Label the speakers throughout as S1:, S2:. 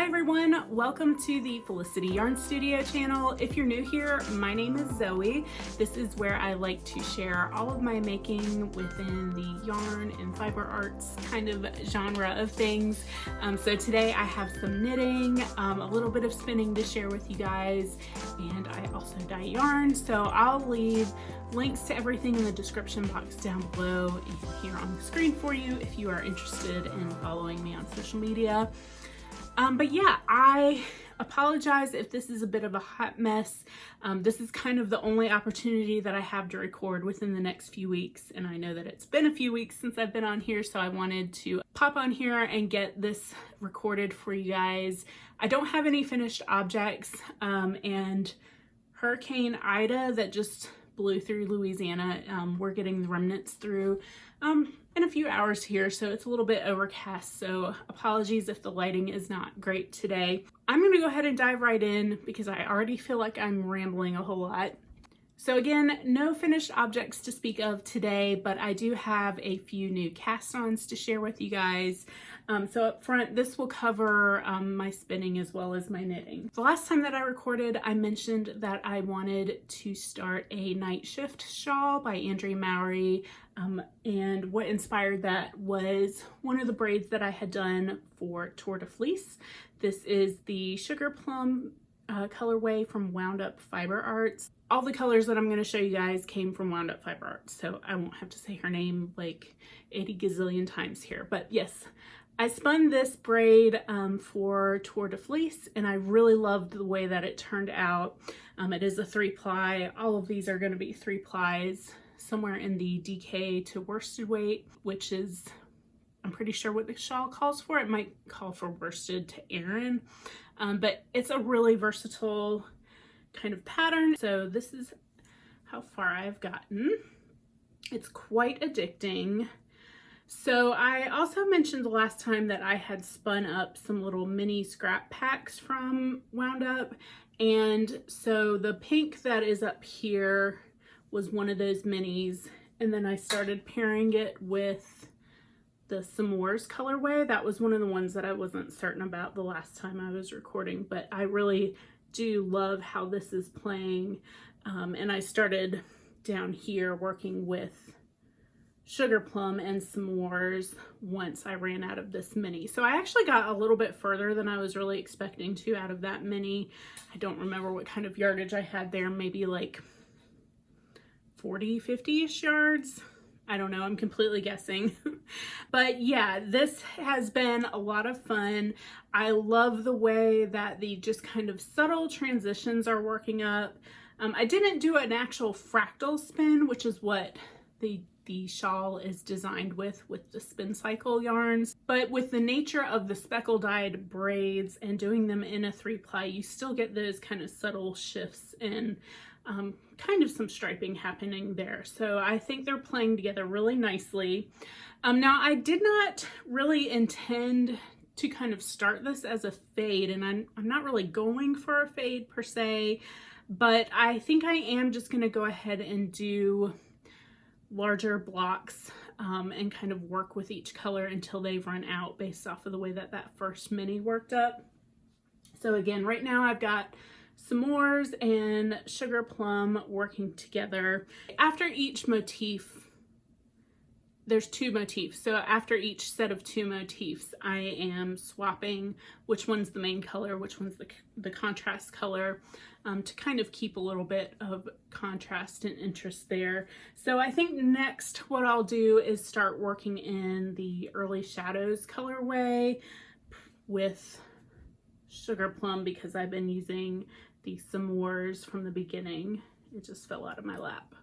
S1: everyone, welcome to the Felicity Yarn Studio channel. If you're new here, my name is Zoe. This is where I like to share all of my making within the yarn and fiber arts kind of genre of things. So today I have some knitting, a little bit of spinning to share with you guys, and I also dye yarn. So I'll leave links to everything in the description box down below and here on the screen for you if you are interested in following me on social media. But yeah, I apologize if this is a bit of a hot mess. This is kind of the only opportunity that I have to record within the next few weeks, and I know that it's been a few weeks since I've been on here, so I wanted to pop on here and get this recorded for you guys. I don't have any finished objects, and Hurricane Ida that just blew through Louisiana, we're getting the remnants through in a few hours here, so it's a little bit overcast, so apologies if the lighting is not great today. I'm going to go ahead and dive right in because I already feel like I'm rambling a whole lot. So again, no finished objects to speak of today, but I do have a few new cast-ons to share with you guys. So up front, this will cover my spinning as well as my knitting. The last time that I recorded, I mentioned that I wanted to start a Nightshift Shawl by Andrea Mowry, and what inspired that was one of the braids that I had done for Tour de Fleece. This is the Sugar Plum colorway from Wound Up Fiber Arts. All the colors that I'm going to show you guys came from Wound Up Fiber Arts, so I won't have to say her name like 80 gazillion times here. But yes, I spun this braid for Tour de Fleece, and I really loved the way that it turned out. It is a 3-ply. All of these are going to be 3 plies, somewhere in the DK to worsted weight, which is, I'm pretty sure what the shawl calls for. It might call for worsted to Aran, but it's a really versatile kind of pattern. So this is how far I've gotten. It's quite addicting. So I also mentioned the last time that I had spun up some little mini scrap packs from Wound Up, and so the pink that is up here was one of those minis, and then I started pairing it with the S'mores colorway. That was one of the ones that I wasn't certain about the last time I was recording, but I really do love how this is playing, and I started down here working with Sugar Plum and S'mores once I ran out of this mini. So I actually got a little bit further than I was really expecting to out of that mini. I don't remember what kind of yardage I had there, maybe like 40, 50-ish yards. I don't know, I'm completely guessing. But yeah, this has been a lot of fun. I love the way that the just kind of subtle transitions are working up. I didn't do an actual fractal spin, which is what the shawl is designed with the spin cycle yarns. But with the nature of the speckle dyed braids and doing them in a 3-ply, you still get those kind of subtle shifts and kind of some striping happening there. So I think they're playing together really nicely. Now I did not really intend to kind of start this as a fade, and I'm not really going for a fade per se, but I think I am just going to go ahead and do larger blocks and kind of work with each color until they run out based off of the way that that first mini worked up. So again, right now I've got S'mores and Sugar Plum working together. After each motif, there's 2 motifs. So after each set of 2 motifs, I am swapping which one's the main color, which one's the contrast color, to kind of keep a little bit of contrast and interest there. So I think next what I'll do is start working in the Early Shadows colorway with Sugar Plum because I've been using the S'mores from the beginning. It just fell out of my lap.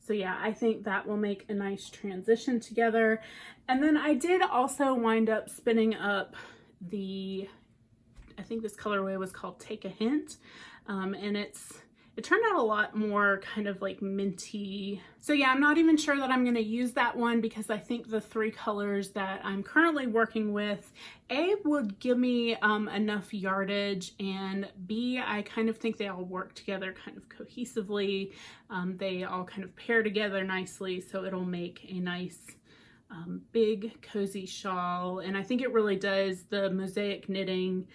S1: So yeah, I think that will make a nice transition together. And then I did also wind up spinning up I think this colorway was called Take a Hint, and it turned out a lot more kind of like minty. So yeah, I'm not even sure that I'm going to use that one because I think the 3 colors that I'm currently working with, A, would give me enough yardage, and B, I kind of think they all work together kind of cohesively. They all kind of pair together nicely, so it'll make a nice big cozy shawl, and I think it really does. The mosaic knitting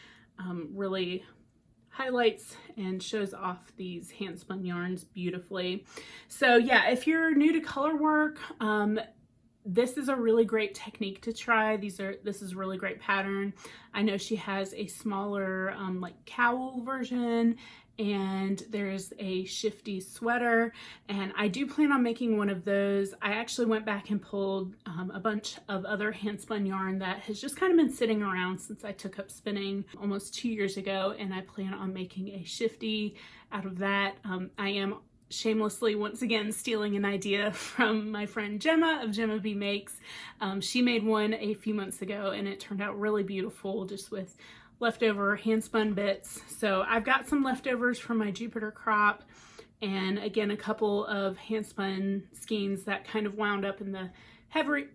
S1: really highlights and shows off these hand spun yarns beautifully. So yeah, if you're new to color work, this is a really great technique to try. This is a really great pattern. I know she has a smaller like cowl version, and there's a shifty sweater, and I do plan on making one of those. I actually went back and pulled a bunch of other hand spun yarn that has just kind of been sitting around since I took up spinning almost 2 years ago, and I plan on making a shifty out of that. I am shamelessly once again stealing an idea from my friend Gemma of GemmaBeaMakes. She made one a few months ago, and it turned out really beautiful just with leftover hand spun bits. So I've got some leftovers from my Jupiter crop, and again a couple of hand spun skeins that kind of wound up in the heavy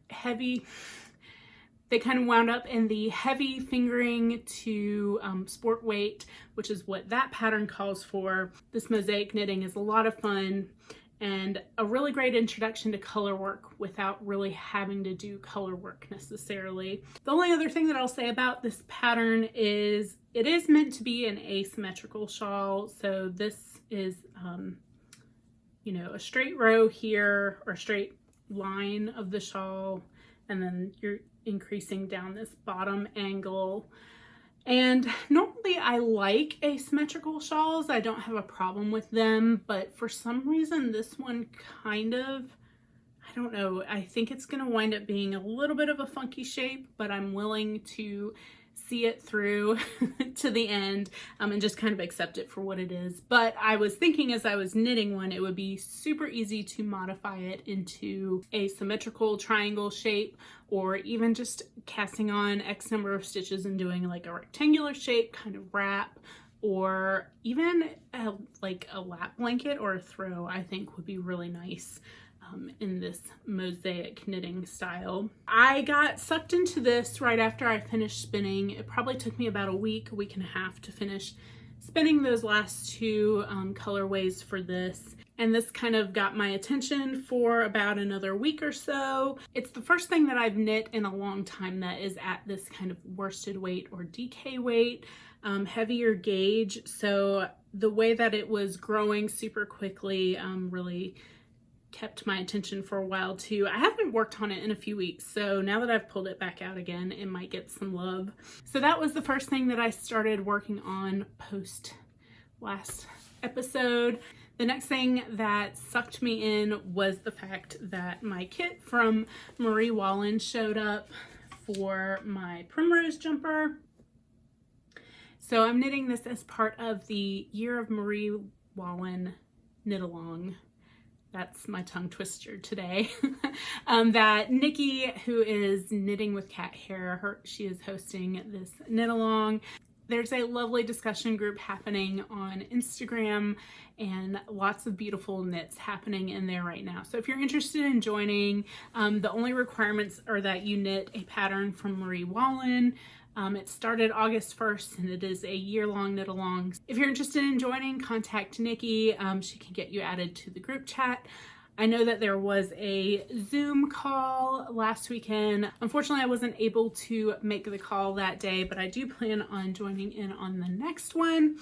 S1: fingering to sport weight, which is what that pattern calls for. This mosaic knitting is a lot of fun and a really great introduction to color work without really having to do color work necessarily. The only other thing that I'll say about this pattern is it is meant to be an asymmetrical shawl. So this is, you know, a straight row here, or a straight line of the shawl, and then you're increasing down this bottom angle. And normally I like asymmetrical shawls. I don't have a problem with them, but for some reason this one kind of, I don't know, I think it's gonna wind up being a little bit of a funky shape, but I'm willing to see it through to the end and just kind of accept it for what it is. But I was thinking as I was knitting one, it would be super easy to modify it into a symmetrical triangle shape, or even just casting on X number of stitches and doing like a rectangular shape kind of wrap, or even like a lap blanket or a throw, I think would be really nice in this mosaic knitting style. I got sucked into this right after I finished spinning. It probably took me about a week and a half to finish spinning those last two colorways for this. And this kind of got my attention for about another week or so. It's the first thing that I've knit in a long time that is at this kind of worsted weight or DK weight, heavier gauge. So the way that it was growing super quickly really kept my attention for a while too. I haven't worked on it in a few weeks, so now that I've pulled it back out again, it might get some love. So that was the first thing that I started working on post last episode. The next thing that sucked me in was the fact that my kit from Marie Wallin showed up for my Primrose jumper. So I'm knitting this as part of the Year of Marie Wallin knit along. That's my tongue twister today. That Nikki, who is knitting with cat hair, she is hosting this knit along. There's a lovely discussion group happening on Instagram and lots of beautiful knits happening in there right now. So if you're interested in joining, the only requirements are that you knit a pattern from Marie Wallin. It started August 1st and it is a year-long knit along. If you're interested in joining, contact Nikki. She can get you added to the group chat. I know that there was a Zoom call last weekend. Unfortunately, I wasn't able to make the call that day, but I do plan on joining in on the next one.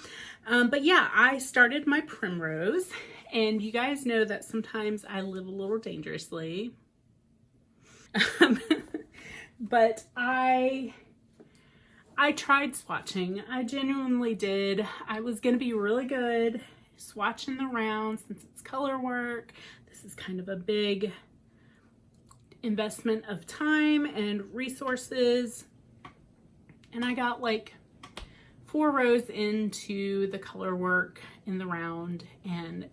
S1: But yeah, I started my Primrose, and you guys know that sometimes I live a little dangerously. But I tried swatching. I genuinely did. I was gonna be really good swatching the round since it's color work. This is kind of a big investment of time and resources. And I got like 4 rows into the color work in the round, and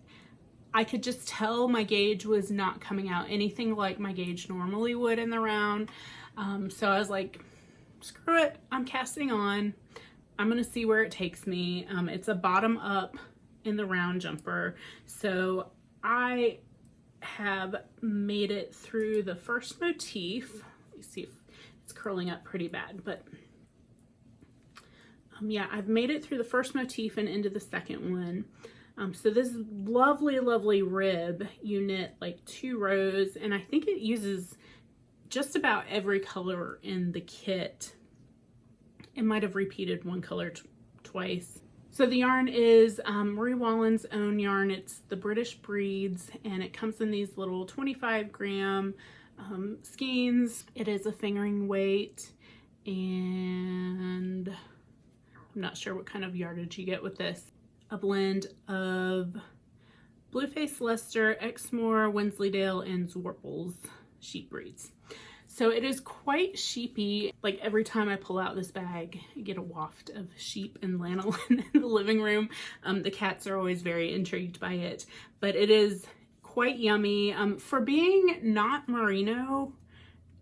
S1: I could just tell my gauge was not coming out anything like my gauge normally would in the round. So I was like, screw it, I'm casting on. I'm gonna see where it takes me. It's a bottom up in the round jumper. So I have made it through the first motif. Let me see if it's curling up pretty bad, but yeah, I've made it through the first motif and into the second one. So this lovely, lovely rib, you knit like 2 rows, and I think it uses just about every color in the kit. It might have repeated one color twice. So the yarn is Marie Wallin's own yarn. It's the British Breeds, and it comes in these little 25-gram skeins. It is a fingering weight, and I'm not sure what kind of yardage you get with this. A blend of Blueface Leicester, Exmoor, Wensleydale, and Zorpals sheep breeds. So it is quite sheepy. Like every time I pull out this bag, I get a waft of sheep and lanolin in the living room. The cats are always very intrigued by it, but it is quite yummy. For being not merino,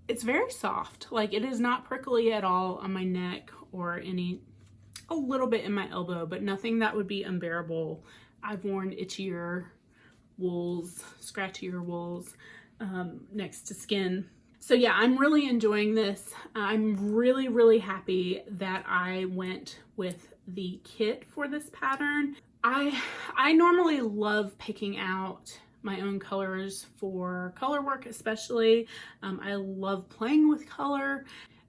S1: it's very soft. Like it is not prickly at all on my neck or a little bit in my elbow, but nothing that would be unbearable. I've worn itchier wools, scratchier wools next to skin. So yeah, I'm really enjoying this. I'm really, really happy that I went with the kit for this pattern. I normally love picking out my own colors for color work, especially. I love playing with color.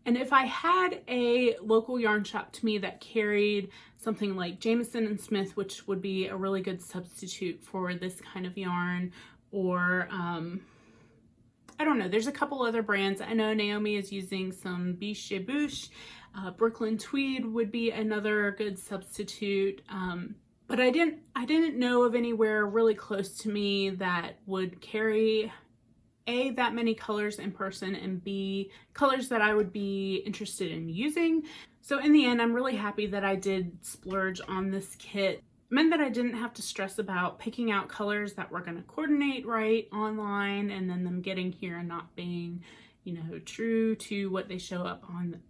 S1: And if I had a local yarn shop to me that carried something like Jamieson & Smith, which would be a really good substitute for this kind of yarn, or I don't know, there's a couple other brands. I know Naomi is using some Biche de Bouche. Brooklyn Tweed would be another good substitute. But I didn't know of anywhere really close to me that would carry A, that many colors in person, and B, colors that I would be interested in using. So in the end, I'm really happy that I did splurge on this kit. It meant that I didn't have to stress about picking out colors that were going to coordinate right online and then them getting here and not being, you know, true to what they show up on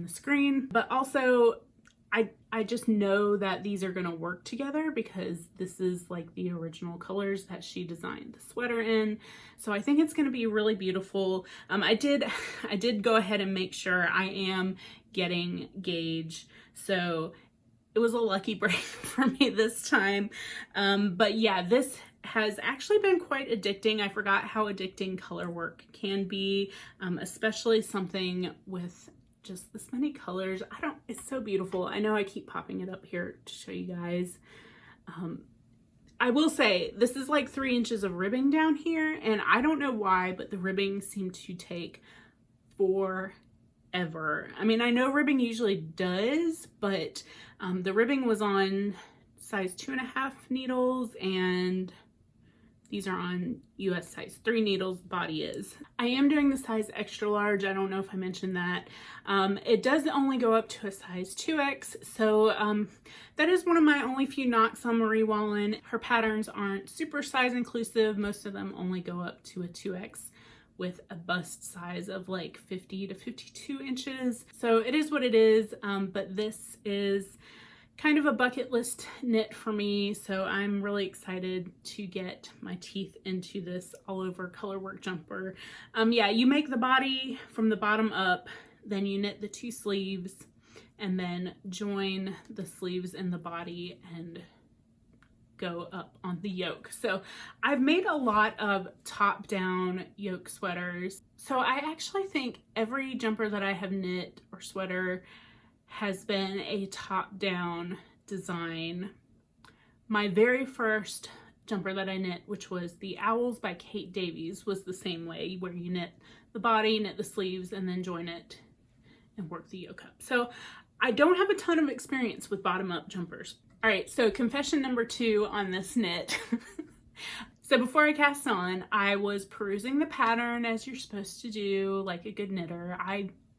S1: the screen. But also, I just know that these are going to work together because this is like the original colors that she designed the sweater in. So I think it's going to be really beautiful. I did go ahead and make sure I am getting gauge. So it was a lucky break for me this time. But yeah, this has actually been quite addicting. I forgot how addicting color work can be, especially something with just this many colors. It's so beautiful. I know I keep popping it up here to show you guys. I will say this is like 3 inches of ribbing down here, and I don't know why, but the ribbing seemed to take forever. I mean, I know ribbing usually does, but the ribbing was on size 2.5 needles, and these are on US size 3 needles, body is. I am doing the size extra large. I don't know if I mentioned that. It does only go up to a size 2X. So that is one of my only few knocks on Marie Wallin. Her patterns aren't super size inclusive. Most of them only go up to a 2X with a bust size of like 50 to 52 inches. So it is what it is. But this is kind of a bucket list knit for me, so I'm really excited to get my teeth into this all over color work jumper. Yeah, you make the body from the bottom up, then you knit the 2 sleeves, and then join the sleeves in the body and go up on the yoke. So I've made a lot of top-down yoke sweaters. So I actually think every jumper that I have knit or sweater has been a top-down design. My very first jumper that I knit, which was the Owls by Kate Davies, was the same way, where you knit the body, knit the sleeves, and then join it and work the yoke up. So I don't have a ton of experience with bottom-up jumpers. All right, so confession number 2 on this knit. So before I cast on, I was perusing the pattern as you're supposed to do, like a good knitter.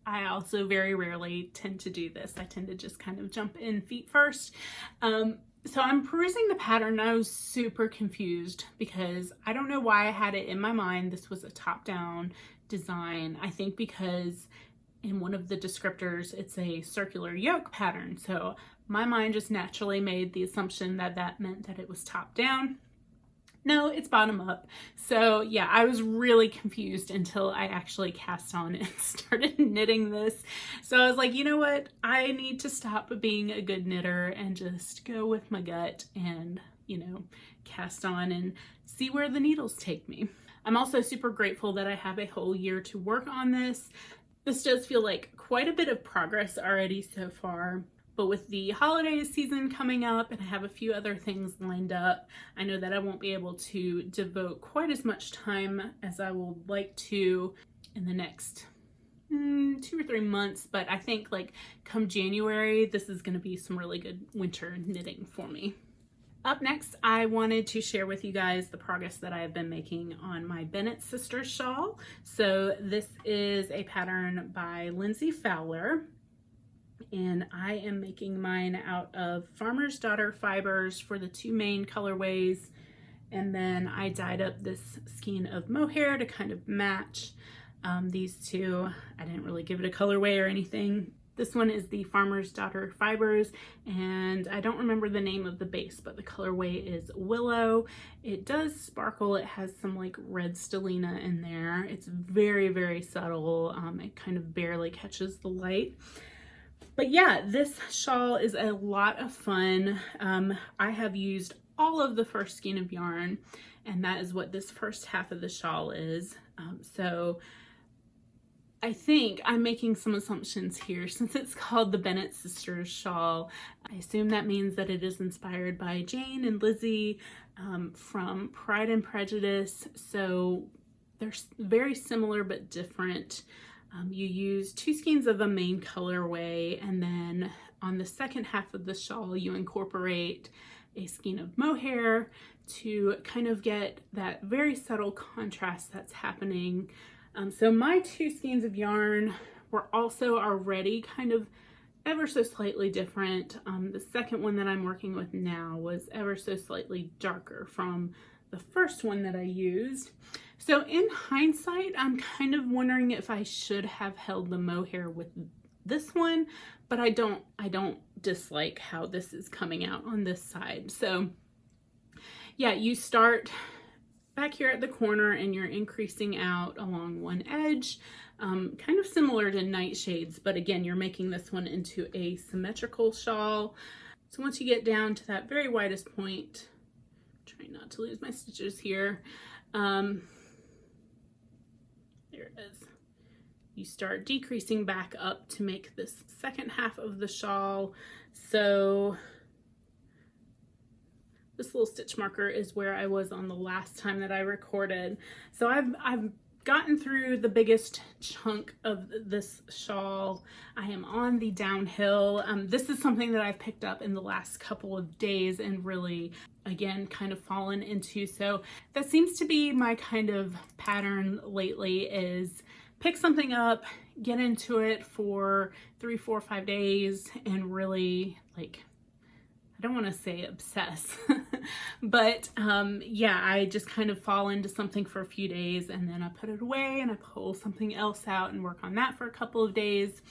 S1: I also very rarely tend to do this. I tend to just kind of jump in feet first. So I'm perusing the pattern and I was super confused because I don't know why I had it in my mind this was a top-down design. I think because in one of the descriptors it's a circular yoke pattern. So my mind just naturally made the assumption that that meant that it was top-down. No, it's bottom up. So yeah, I was really confused until I actually cast on and started knitting this. So I was like, you know what? I need to stop being a good knitter and just go with my gut and, you know, cast on and see where the needles take me. I'm also super grateful that I have a whole year to work on this. This does feel like quite a bit of progress already so far. But with the holiday season coming up and I have a few other things lined up, I know that I won't be able to devote quite as much time as I would like to in the next 2 or 3 months. But I think like come January, this is going to be some really good winter knitting for me. Up next, I wanted to share with you guys the progress that I have been making on my Bennet Sisters shawl. So this is a pattern by Lindsay Fowler. And I am making mine out of Farmer's Daughter fibers for the 2 main colorways. And then I dyed up this skein of mohair to kind of match these two. I didn't really give it a colorway or anything. This one is the Farmer's Daughter fibers, and I don't remember the name of the base, but the colorway is Willow. It does sparkle. It has some like red stellina in there. It's very, very subtle. It kind of barely catches the light. But yeah, this shawl is a lot of fun. I have used all of the first skein of yarn, and that is what this first half of the shawl is. So I think I'm making some assumptions here. Since it's called the Bennet Sisters shawl, I assume that means that it is inspired by Jane and Lizzie from Pride and Prejudice. So they're very similar but different. You use 2 skeins of the main colorway, and then on the second half of the shawl you incorporate a skein of mohair to kind of get that very subtle contrast that's happening. So my 2 skeins of yarn were also already kind of ever so slightly different. The second one that I'm working with now was ever so slightly darker from the first one that I used. So in hindsight, I'm kind of wondering if I should have held the mohair with this one, but I don't dislike how this is coming out on this side. So yeah, you start back here at the corner and you're increasing out along one edge, kind of similar to Nightshades, but again, you're making this one into a symmetrical shawl. So once you get down to that very widest point, trying not to lose my stitches here, there it is. You start decreasing back up to make this second half of the shawl. So this little stitch marker is where I was on the last time that I recorded. So I've gotten through the biggest chunk of this shawl. I am on the downhill. This is something that I've picked up in the last couple of days and really, again, kind of fallen into. So that seems to be my kind of pattern lately, is pick something up, get into it for 3, 4, 5 days and really, like, I don't want to say obsess, but yeah, I just kind of fall into something for a few days and then I put it away and I pull something else out and work on that for a couple of days.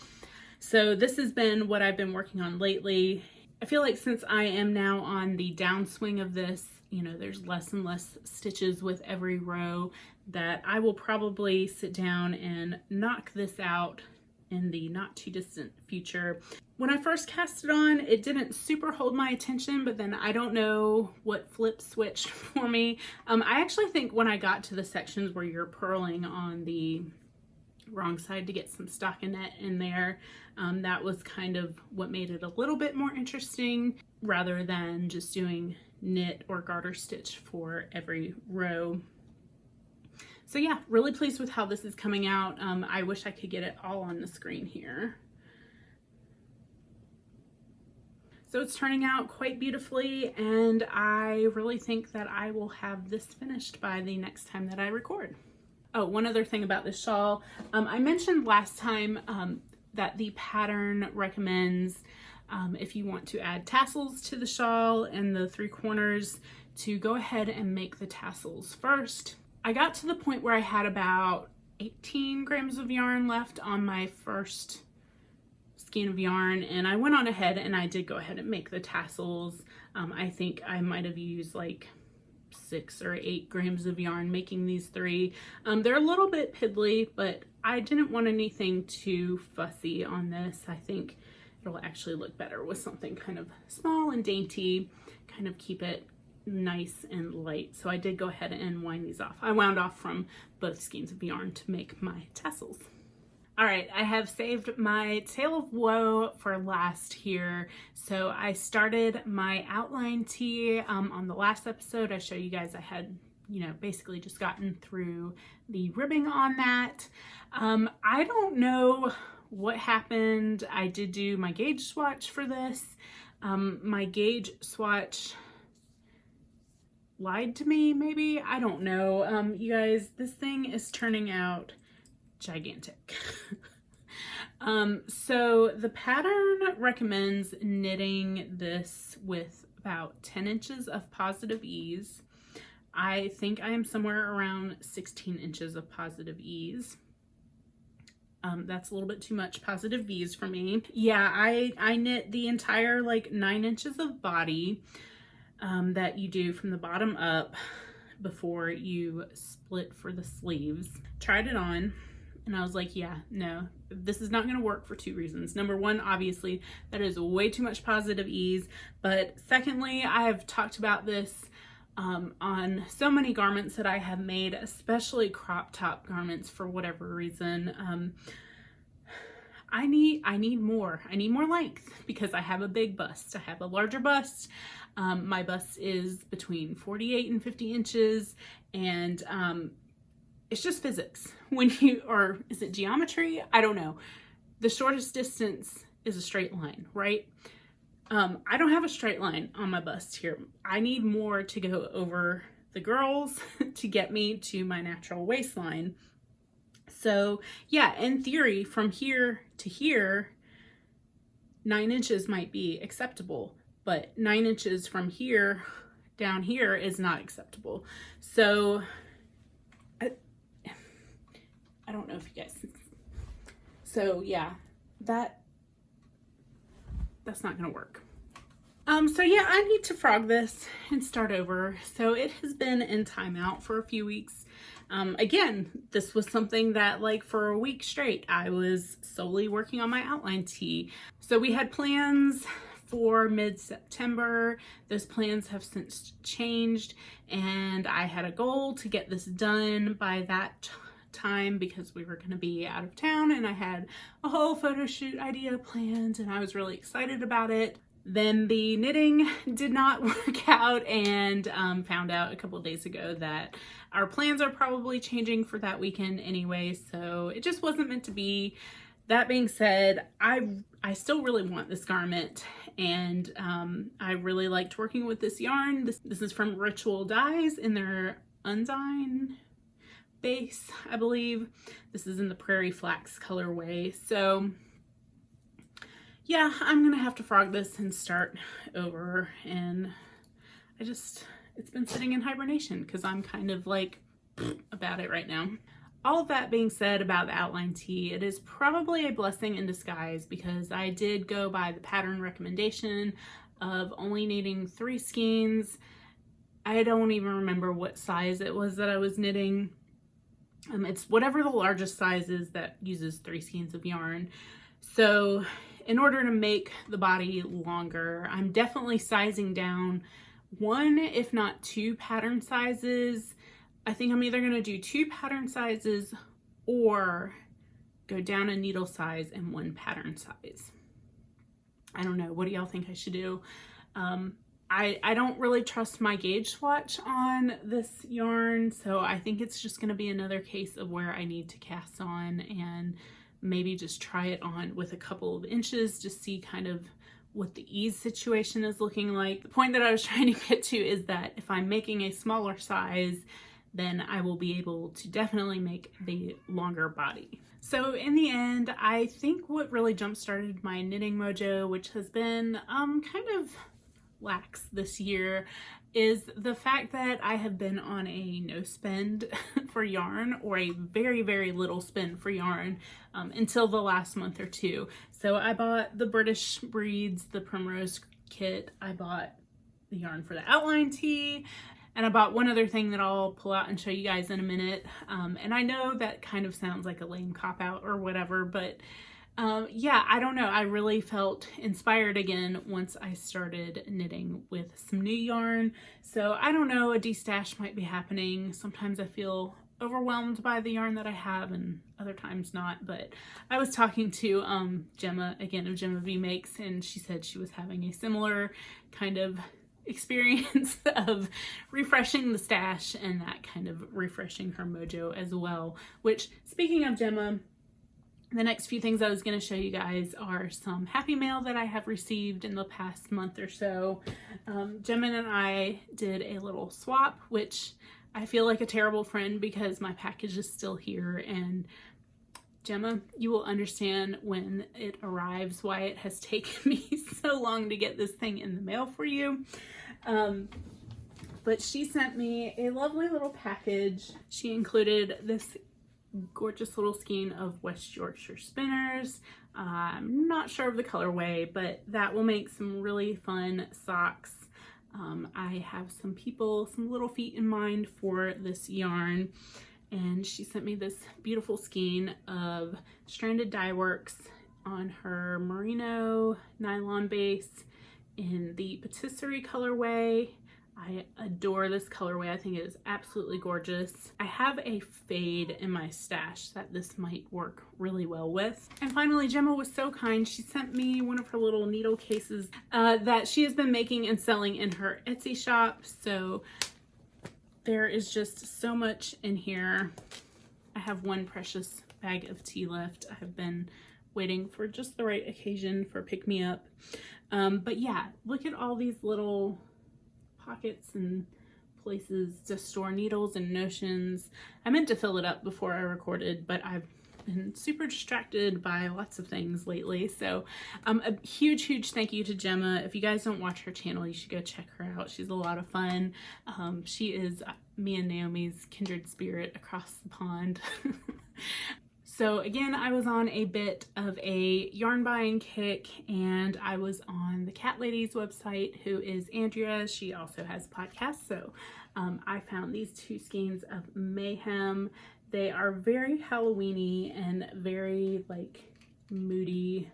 S1: So this has been what I've been working on lately. I feel like since I am now on the downswing of this, you know, there's less and less stitches with every row, that I will probably sit down and knock this out in the not too distant future. When I first cast it on, it didn't super hold my attention, but then I don't know what flip switched for me. I actually think when I got to the sections where you're purling on the wrong side to get some stockinette in there, that was kind of what made it a little bit more interesting rather than just doing knit or garter stitch for every row. So yeah, really pleased with how this is coming out. I wish I could get it all on the screen here. So it's turning out quite beautifully, and I really think that I will have this finished by the next time that I record. Oh, one other thing about this shawl. I mentioned last time that the pattern recommends, if you want to add tassels to the shawl and the 3 corners, to go ahead and make the tassels first. I got to the point where I had about 18 grams of yarn left on my first skein of yarn, and I went on ahead and I did go ahead and make the tassels. I think I might have used like 6 or 8 grams of yarn making these 3. They're a little bit piddly, but I didn't want anything too fussy on this. I think it'll actually look better with something kind of small and dainty, kind of keep it nice and light. So I did go ahead and wind these off. I wound off from both skeins of yarn to make my tassels. All right, I have saved my Tale of Woe for last here. So I started my outline tee on the last episode. I showed you guys I had, you know, basically just gotten through the ribbing on that. I don't know what happened. I did do my gauge swatch for this. My gauge swatch lied to me, maybe. I don't know. You guys, this thing is turning out gigantic. So the pattern recommends knitting this with about 10 inches of positive ease. I think I am somewhere around 16 inches of positive ease. That's a little bit too much positive ease for me. Yeah, I knit the entire like 9 inches of body that you do from the bottom up before you split for the sleeves. Tried it on and I was like, yeah, no, this is not going to work for two reasons. Number one, obviously that is way too much positive ease, but secondly, I have talked about this on so many garments that I have made, especially crop top garments for whatever reason. I need more length because I have a big bust. I have a larger bust. My bust is between 48 and 50 inches, and it's just physics. When you, or is it geometry? I don't know. The shortest distance is a straight line, right? I don't have a straight line on my bust here. I need more to go over the girls to get me to my natural waistline. So yeah, in theory, from here to here, 9 inches might be acceptable, but 9 inches from here down here is not acceptable. So I don't know if you guys, so yeah, that's not gonna work. So yeah, I need to frog this and start over. So it has been in timeout for a few weeks. Again, this was something that like for a week straight, I was solely working on my outline tee. So we had plans for mid-September. Those plans have since changed, and I had a goal to get this done by that time because we were going to be out of town, and I had a whole photo shoot idea planned and I was really excited about it. Then the knitting did not work out, and found out a couple of days ago that our plans are probably changing for that weekend anyway, so it just wasn't meant to be. That being said, I still really want this garment, and I really liked working with this yarn. This is from Ritual Dyes in their Undine base, I believe. This is in the Prairie Flax colorway. So yeah, I'm gonna have to frog this and start over, and it's been sitting in hibernation because I'm kind of like about it right now. All of that being said about the outline tee, it is probably a blessing in disguise because I did go by the pattern recommendation of only needing 3 skeins. I don't even remember what size it was that I was knitting. It's whatever the largest size is that uses 3 skeins of yarn. So in order to make the body longer, I'm definitely sizing down 1, if not 2 pattern sizes. I think I'm either going to do 2 pattern sizes or go down a needle size and 1 pattern size. I don't know. What do y'all think I should do? I don't really trust my gauge swatch on this yarn, so I think it's just going to be another case of where I need to cast on and maybe just try it on with a couple of inches to see kind of what the ease situation is looking like. The point that I was trying to get to is that if I'm making a smaller size, then I will be able to definitely make the longer body. So in the end, I think what really jump-started my knitting mojo, which has been kind of lax this year, is the fact that I have been on a no spend for yarn, or a very, very little spend for yarn until the last month or two. So I bought the British Breeds, the Primrose kit. I bought the yarn for the outline tee, and I bought one other thing that I'll pull out and show you guys in a minute. And I know that kind of sounds like a lame cop-out or whatever, but Yeah, I don't know. I really felt inspired again once I started knitting with some new yarn. So I don't know, a destash might be happening. Sometimes I feel overwhelmed by the yarn that I have and other times not. But I was talking to Gemma, again, of GemmaBeaMakes, and she said she was having a similar kind of experience of refreshing the stash and that kind of refreshing her mojo as well. Which, speaking of Gemma, the next few things I was going to show you guys are some happy mail that I have received in the past month or so. Gemma and I did a little swap, which I feel like a terrible friend because my package is still here, and Gemma, you will understand when it arrives why it has taken me so long to get this thing in the mail for you. But she sent me a lovely little package. She included this gorgeous little skein of West Yorkshire spinners. I'm not sure of the colorway, but that will make some really fun socks. I have some little feet in mind for this yarn, and she sent me this beautiful skein of stranded dye works on her merino nylon base in the patisserie colorway. I adore this colorway. I think it is absolutely gorgeous. I have a fade in my stash that this might work really well with. And finally, Gemma was so kind. She sent me one of her little needle cases that she has been making and selling in her Etsy shop. So there is just so much in here. I have one precious bag of tea left. I have been waiting for just the right occasion for pick-me-up. But yeah, look at all these little pockets and places to store needles and notions. I meant to fill it up before I recorded, but I've been super distracted by lots of things lately. So a huge thank you to Gemma. If you guys don't watch her channel, you should go check her out. She's a lot of fun. She is me and Naomi's kindred spirit across the pond. So again, I was on a bit of a yarn buying kick, and I was on TheCattLady's website, who is Andrea. She also has podcasts. So I found these two skeins of Mayhem. They are very Halloween-y and very like moody.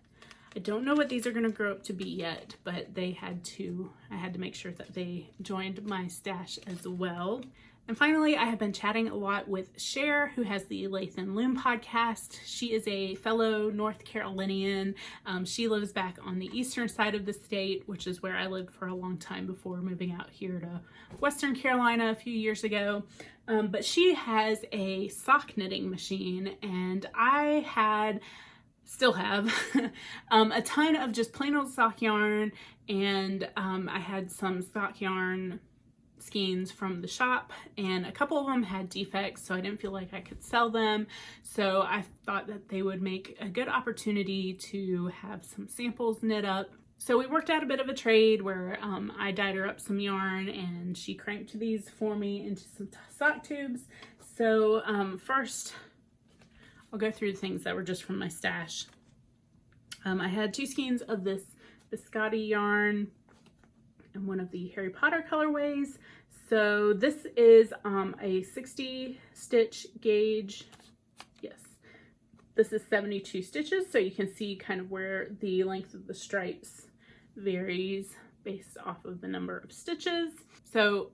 S1: I don't know what these are going to grow up to be yet, but I had to make sure that they joined my stash as well. And finally, I have been chatting a lot with Cher, who has the Lathe and Loom podcast. She is a fellow North Carolinian. She lives back on the eastern side of the state, which is where I lived for a long time before moving out here to Western Carolina a few years ago. But she has a sock knitting machine, and I still have a ton of just plain old sock yarn, and I had some sock yarn skeins from the shop, and a couple of them had defects, so I didn't feel like I could sell them. So I thought that they would make a good opportunity to have some samples knit up. So we worked out a bit of a trade where I dyed her up some yarn and she cranked these for me into some sock tubes. So first I'll go through the things that were just from my stash. I had two skeins of this biscotti yarn and one of the Harry Potter colorways. So this is a 60 stitch gauge. Yes, this is 72 stitches, so you can see kind of where the length of the stripes varies based off of the number of stitches. So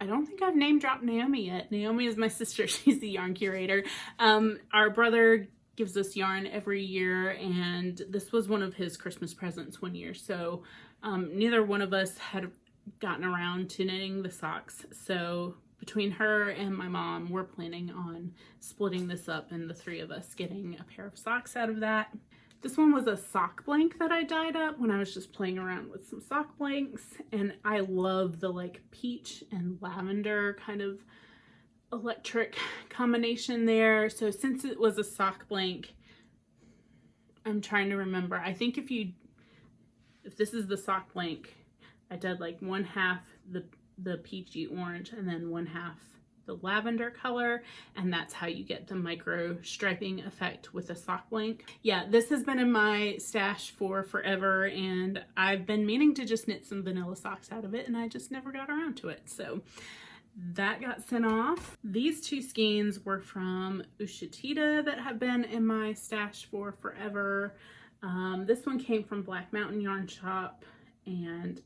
S1: I don't think I've name dropped Naomi yet. Naomi is my sister. She's the yarn curator. Our brother gives us yarn every year, and this was one of his Christmas presents one year. So neither one of us had gotten around to knitting the socks. So between her and my mom, we're planning on splitting this up and the three of us getting a pair of socks out of that. This one was a sock blank that I dyed up when I was just playing around with some sock blanks, and I love the like peach and lavender kind of electric combination there. So since it was a sock blank, I'm trying to remember. I think if this is the sock blank, I did like one half the peachy orange and then one half the lavender color, and that's how you get the micro striping effect with a sock blank. Yeah, this has been in my stash for forever, and I've been meaning to just knit some vanilla socks out of it, and I just never got around to it. So that got sent off. These two skeins were from Ushitita that have been in my stash for forever. This one came from Black Mountain Yarn Shop, and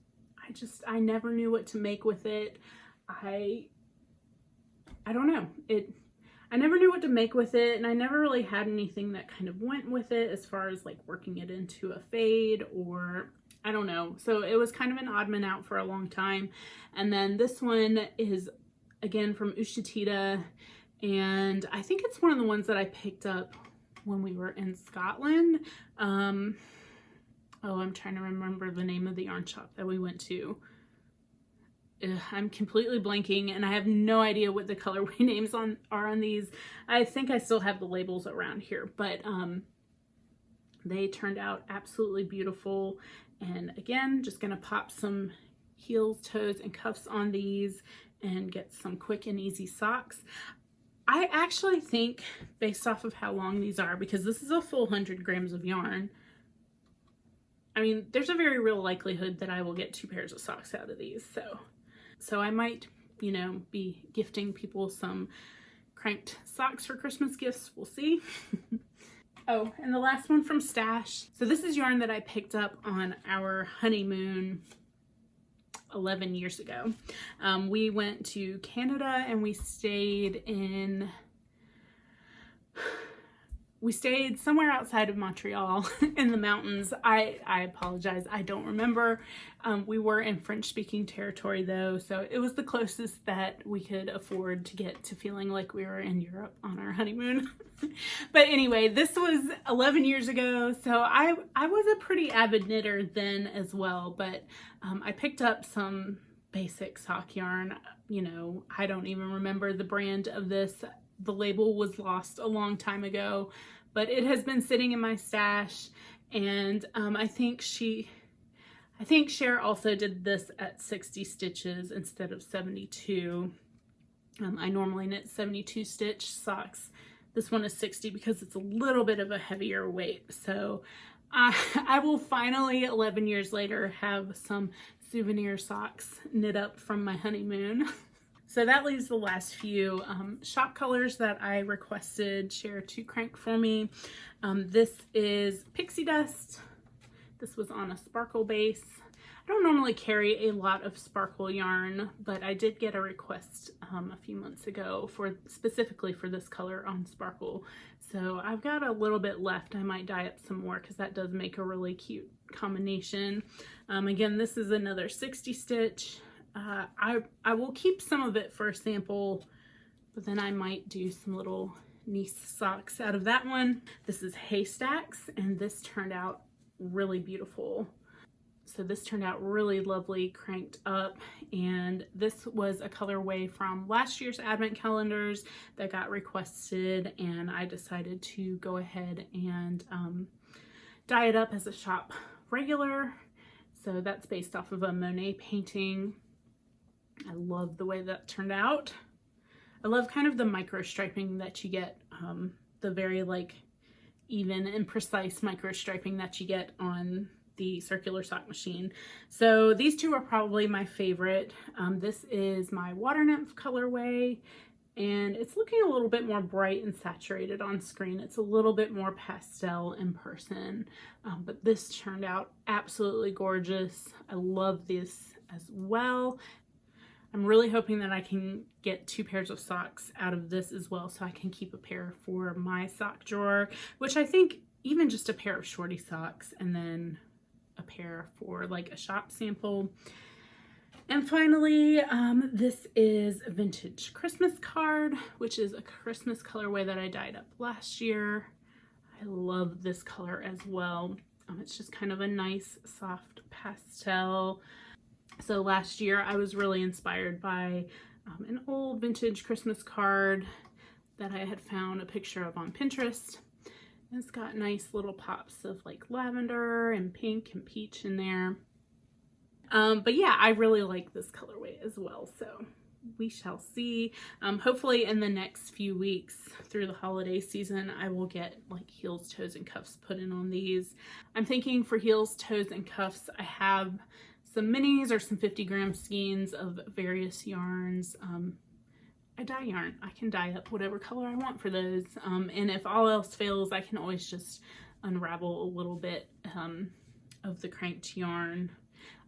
S1: I never knew what to make with it. I don't know. I never knew what to make with it, and I never really had anything that kind of went with it as far as like working it into a fade, or I don't know. So it was kind of an odd man out for a long time. And then this one is again from Ushitita, and I think it's one of the ones that I picked up when we were in Scotland. Oh, I'm trying to remember the name of the yarn shop that we went to. I'm completely blanking, and I have no idea what the colorway names are on these. I think I still have the labels around here, but they turned out absolutely beautiful. And again, just gonna pop some heels, toes, and cuffs on these and get some quick and easy socks. I actually think, based off of how long these are, because this is a full 100 grams of yarn, I mean, there's a very real likelihood that I will get 2 pairs of socks out of these. So I might, you know, be gifting people some cranked socks for Christmas gifts. We'll see. Oh, and the last one from Stash. So this is yarn that I picked up on our honeymoon 11 years ago. We went to Canada and we stayed somewhere outside of Montreal in the mountains. I apologize, I don't remember. We were in French-speaking territory though, so it was the closest that we could afford to get to feeling like we were in Europe on our honeymoon. But anyway, this was 11 years ago, so I was a pretty avid knitter then as well, but I picked up some basic sock yarn. You know, I don't even remember the brand of this. The label was lost a long time ago, but it has been sitting in my stash, and I think Cher also did this at 60 stitches instead of 72. I normally knit 72 stitch socks. This one is 60 because it's a little bit of a heavier weight. So I will finally, 11 years later, have some souvenir socks knit up from my honeymoon. So that leaves the last few shop colors that I requested Cher to crank for me. This is Pixie Dust. This was on a sparkle base. I don't normally carry a lot of sparkle yarn, but I did get a request a few months ago specifically for this color on sparkle. So I've got a little bit left. I might dye up some more because that does make a really cute combination. Again, this is another 60 stitch. I will keep some of it for a sample, but then I might do some little niece socks out of that one. This is Haystacks, and this turned out really beautiful. So this turned out really lovely, cranked up, and this was a colorway from last year's advent calendars that got requested, and I decided to go ahead and dye it up as a shop regular. So that's based off of a Monet painting. I love the way that turned out. I love kind of the micro striping that you get, the very like even and precise micro striping that you get on the circular sock machine. So these two are probably my favorite. This is my Water Nymph colorway, and it's looking a little bit more bright and saturated on screen. It's a little bit more pastel in person, but this turned out absolutely gorgeous. I love this as well. I'm really hoping that I can get 2 pairs of socks out of this as well, so I can keep a pair for my sock drawer, which I think even just a pair of shorty socks and then a pair for like a shop sample. And finally, this is a Vintage Christmas Card, which is a Christmas colorway that I dyed up last year. I love this color as well. It's just kind of a nice soft pastel. So last year I was really inspired by an old vintage Christmas card that I had found a picture of on Pinterest. And it's got nice little pops of like lavender and pink and peach in there. But yeah, I really like this colorway as well. So we shall see. Hopefully in the next few weeks through the holiday season, I will get like heels, toes, and cuffs put in on these. I'm thinking for heels, toes, and cuffs, I have some minis or some 50-gram skeins of various yarns. I dye yarn. I can dye up whatever color I want for those. And if all else fails, I can always just unravel a little bit of the cranked yarn.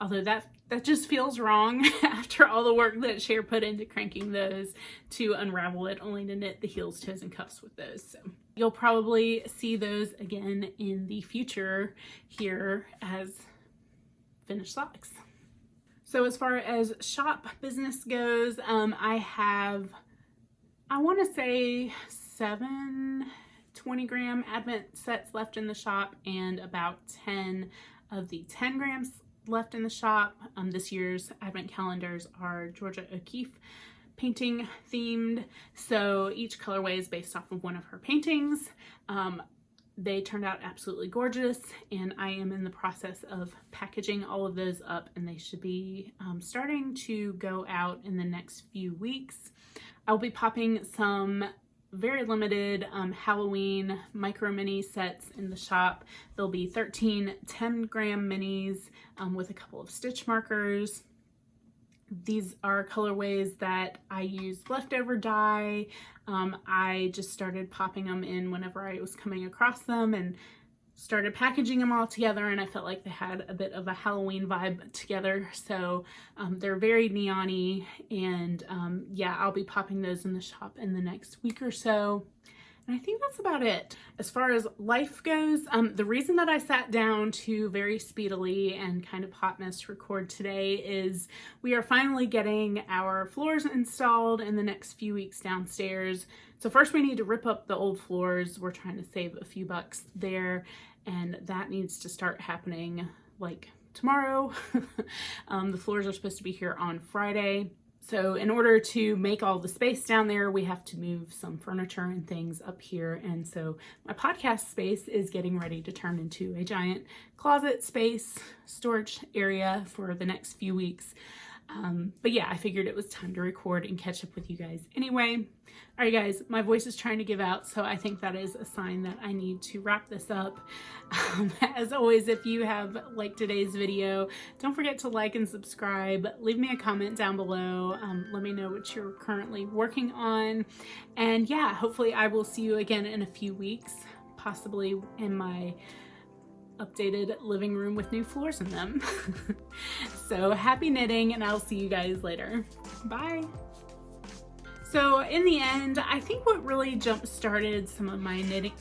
S1: Although that just feels wrong after all the work that Cher put into cranking those to unravel it, only to knit the heels, toes, and cuffs with those. So you'll probably see those again in the future here as finished socks. So as far as shop business goes, I have, I want to say 7 20-gram advent sets left in the shop and about 10 of the 10 grams left in the shop. This year's advent calendars are Georgia O'Keeffe painting themed, so each colorway is based off of one of her paintings. They turned out absolutely gorgeous, and I am in the process of packaging all of those up, and they should be starting to go out in the next few weeks. I'll be popping some very limited Halloween micro mini sets in the shop. There'll be 13 10-gram minis with a couple of stitch markers. These are colorways that I used leftover dye. I just started popping them in whenever I was coming across them and started packaging them all together, and I felt like they had a bit of a Halloween vibe together. So they're very neon-y, and yeah, I'll be popping those in the shop in the next week or so. And I think that's about it. As far as life goes, the reason that I sat down to very speedily and kind of hot mess record today is we are finally getting our floors installed in the next few weeks downstairs. So first we need to rip up the old floors. We're trying to save a few bucks there, and that needs to start happening like tomorrow. The floors are supposed to be here on Friday. So in order to make all the space down there, we have to move some furniture and things up here. And so my podcast space is getting ready to turn into a giant closet space storage area for the next few weeks. But yeah, I figured it was time to record and catch up with you guys anyway. All right, guys, my voice is trying to give out, so I think that is a sign that I need to wrap this up. As always, if you have liked today's video, don't forget to like and subscribe. Leave me a comment down below. Let me know what you're currently working on. And yeah, hopefully I will see you again in a few weeks, possibly in my updated living room with new floors in them. So happy knitting, and I'll see you guys later. Bye. So in the end, I think what really jump started some of my knitting